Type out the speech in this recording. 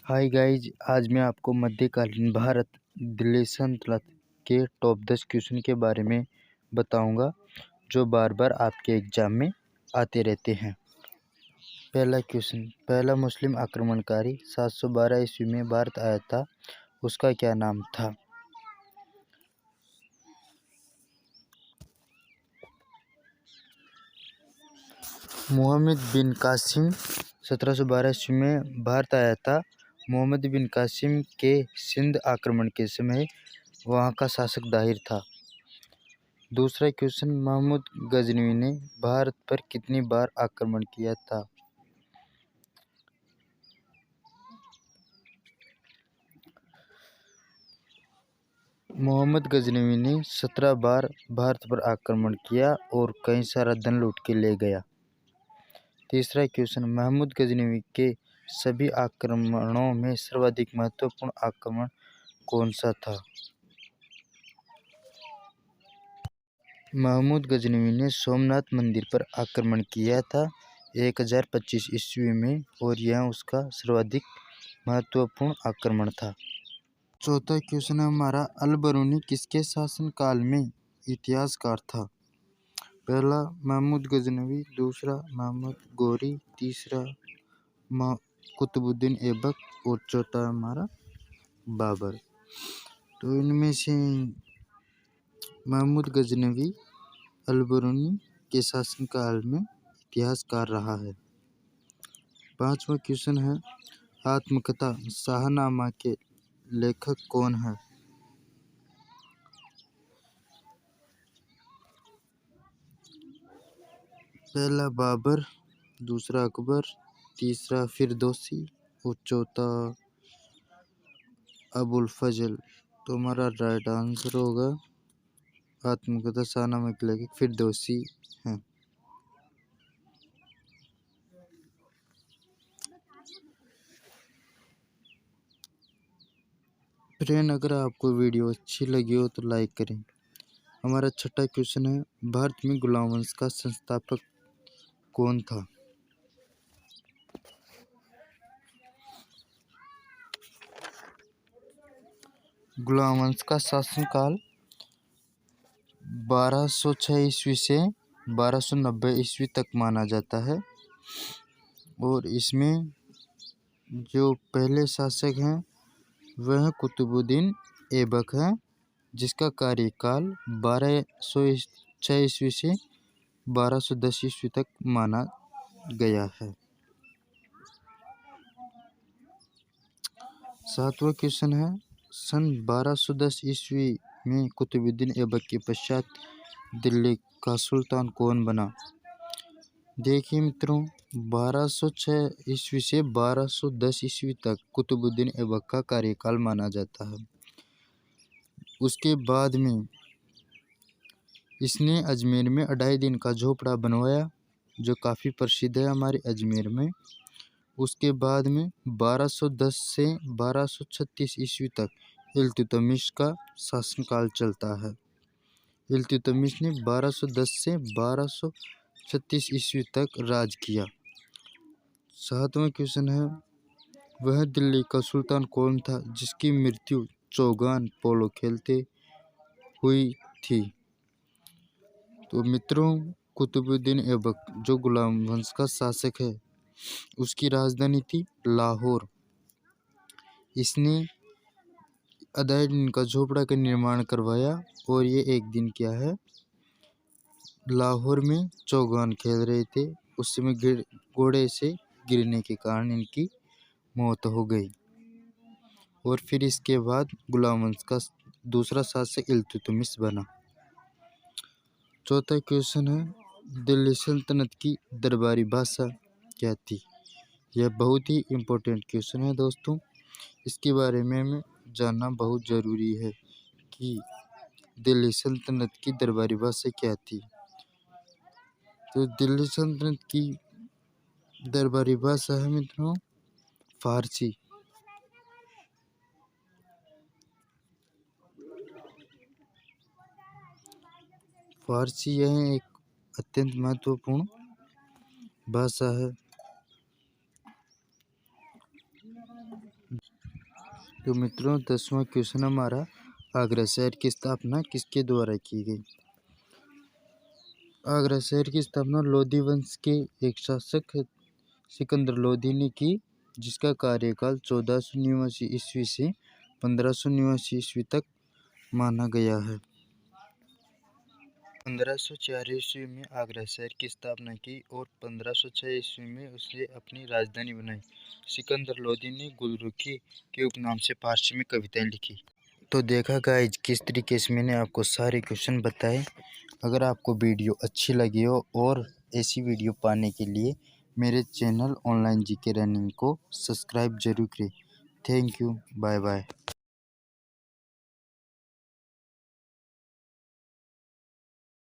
Hi guys, आज मैं आपको मध्यकालीन भारत दिल्ली सल्तनत के टॉप 10 क्वेश्चन के बारे में बताऊंगा जो बार बार आपके एग्जाम में आते रहते हैं। पहला क्वेश्चन, पहला मुस्लिम आक्रमणकारी 712 ईस्वी में भारत आया था, उसका क्या नाम था? मोहम्मद बिन कासिम 1712 ईस्वी में भारत आया था। मोहम्मद बिन कासिम के सिंध आक्रमण के समय वहाँ का शासक दाहिर था। दूसरा क्वेश्चन, महमूद गजनवी ने भारत पर कितनी बार आक्रमण किया था? मोहम्मद गजनवी ने 17 बार भारत पर आक्रमण किया और कई सारा धन लूट के ले गया। तीसरा क्वेश्चन, महमूद गजनवी के सभी आक्रमणों में सर्वाधिक महत्वपूर्ण आक्रमण कौन सा था? महमूद गजनवी ने सोमनाथ मंदिर पर आक्रमण किया था 1025 ईस्वी में और यह उसका सर्वाधिक महत्वपूर्ण आक्रमण था। चौथा क्वेश्चन है हमारा, अल बरूनी किसके शासनकाल में इतिहासकार था? पहला महमूद गजनवी, दूसरा महमूद गौरी, तीसरा कुतुबुद्दीन ऐबक और चौथा हमारा बाबर। तो इनमें से महमूद गजनवी अल बरूनी के शासनकाल में इतिहासकार रहा है। पांचवा क्वेश्चन है, आत्मकथा शाहनामा के लेखक कौन है? पहला बाबर, दूसरा अकबर, तीसरा फिरदौसी और चौथा अबुल फजल। तो हमारा राइट आंसर होगा आत्मकथा शाहनामा के लेखक फिरदौसी हैं। फ्रेंड, अगर आपको वीडियो अच्छी लगी हो तो लाइक करें। हमारा छठा क्वेश्चन है, भारत में गुलाम वंश का संस्थापक कौन था? गुलाम वंश का शासनकाल 1206 ईस्वी से 1290 ईस्वी तक माना जाता है और इसमें जो पहले शासक हैं वह कुतुबुद्दीन ऐबक है, जिसका कार्यकाल 1206 ईस्वी से 1210 ईस्वी तक माना गया है। सातवां क्वेश्चन है, सन 1210 ईस्वी में कुतुबुद्दीन ऐबक के पश्चात दिल्ली का सुल्तान कौन बना? देखिए मित्रों, 1206 ईस्वी से 1210 ईस्वी तक कुतुबुद्दीन ऐबक का कार्यकाल माना जाता है। उसके बाद में इसने अजमेर में 2.5 दिन का झोपड़ा बनवाया जो काफ़ी प्रसिद्ध है हमारे अजमेर में। उसके बाद में 1210 से 1236 ईस्वी तक इल्तुतमिश का शासनकाल चलता है। इल्तुतमिश ने 1210 से 1236 ईस्वी तक राज किया। सातवां क्वेश्चन है, वह दिल्ली का सुल्तान कौन था जिसकी मृत्यु चौगान पोलो खेलते हुई थी? तो मित्रों, कुतुबुद्दीन ऐबक जो गुलाम वंश का शासक है उसकी राजधानी थी लाहौर। इसने 2.5 दिन का झोपड़ा का निर्माण करवाया और ये एक दिन क्या है, लाहौर में चौगान खेल रहे थे, उस समय घोड़े से गिरने के कारण इनकी मौत हो गई। और फिर इसके बाद गुलाम वंश का दूसरा शासक इल्तुतमिश बना। चौथा क्वेश्चन है, दिल्ली सल्तनत की दरबारी भाषा क्या थी? यह बहुत ही इम्पोर्टेंट क्वेश्चन है दोस्तों, इसके बारे में हमें जानना बहुत ज़रूरी है कि दिल्ली सल्तनत की दरबारी भाषा क्या थी। तो दिल्ली सल्तनत की दरबारी भाषा है मित्रों फारसी। फारसी यह एक अत्यंत महत्वपूर्ण भाषा है। तो मित्रों 10वां क्वेश्चन हमारा, आगरा शहर की स्थापना किसके द्वारा की गई। आगरा शहर की स्थापना लोधी वंश के एक शासक सिकंदर लोधी ने की, जिसका कार्यकाल 1489 ईस्वी से 1589 ईस्वी तक माना गया है। 1504 ईस्वी में आगरा शहर की स्थापना की और 1506 ईस्वी में उसे अपनी राजधानी बनाई। सिकंदर लोधी ने गुलरुखी के उपनाम से फारसी में कविताएं लिखी। तो देखा गाइज किस तरीके से मैंने आपको सारे क्वेश्चन बताए। अगर आपको वीडियो अच्छी लगी हो और ऐसी वीडियो पाने के लिए मेरे चैनल ऑनलाइन जीके रनिंग को सब्सक्राइब जरूर करें। Thank you, bye bye.